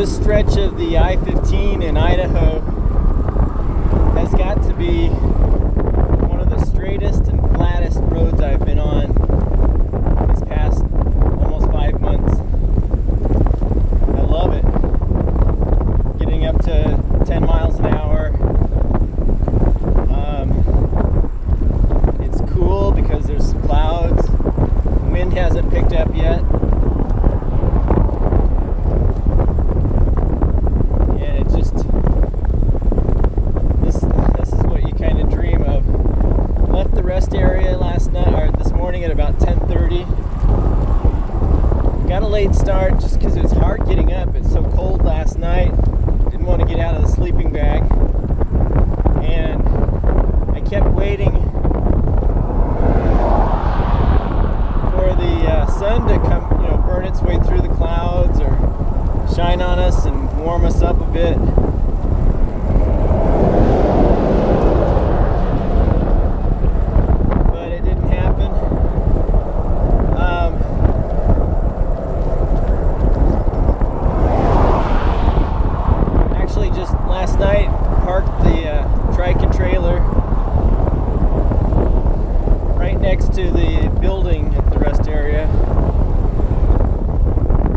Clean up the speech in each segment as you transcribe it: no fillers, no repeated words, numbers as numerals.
This stretch of the I-15 in Idaho has got to be one of the straightest and flattest roads I've been on these past almost 5 months. I love it. Getting up to 10 miles an hour. It's cool because there's some clouds. The wind hasn't picked up yet. Area last night or this morning at about 10:30. Got a late start just because it was hard getting up. It's so cold last night. Didn't want to get out of the sleeping bag, and I kept waiting for the sun to come, burn its way through the clouds or shine on us and warm us up a bit. Last night, parked the Trike and trailer right next to the building at the rest area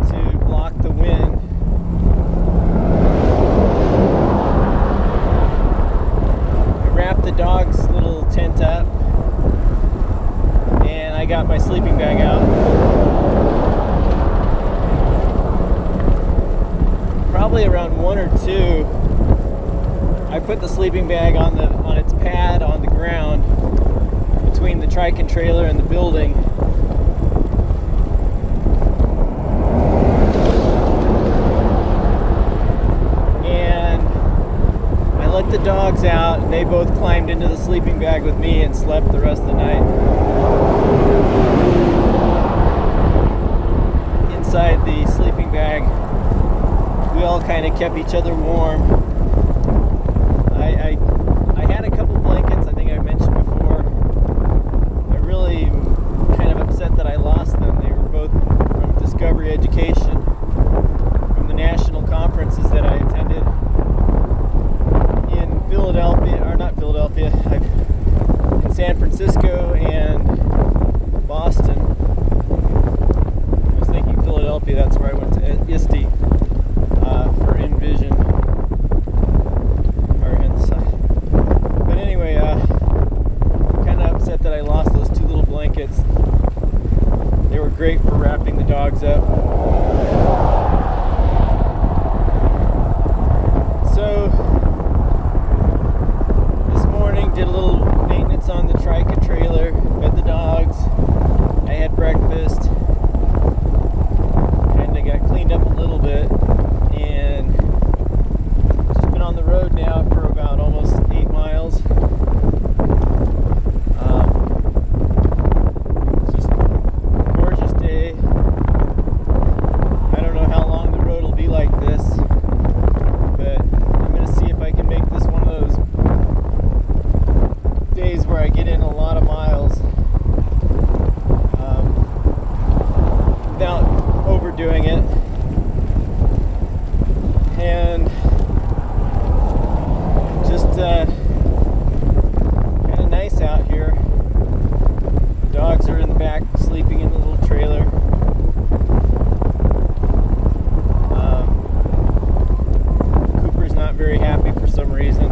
to block the wind. I wrapped the dog's little tent up, and I got my sleeping bag out. Probably around 1 or 2. I put the sleeping bag on its pad on the ground between the Trike and trailer and the building. And I let the dogs out, and they both climbed into the sleeping bag with me and slept the rest of the night. Inside the sleeping bag, we all kind of kept each other warm. I had a couple blankets, I think I mentioned before. I really kind of upset that I lost them. They were both from Discovery Education, from the national conferences that I attended in in San Francisco and Boston. I was thinking Philadelphia, that's where I went to ISTE for Envision. That I lost those 2 little blankets. They were great for wrapping the dogs up. So this morning did a little maintenance on the Trike and trailer, fed the dogs. I had breakfast, kind of got cleaned up a little bit, and just been on the road now for about almost 8 miles. Where I get in a lot of miles without overdoing it, and just kind of nice out here. The dogs are in the back sleeping in the little trailer. Cooper's not very happy for some reason.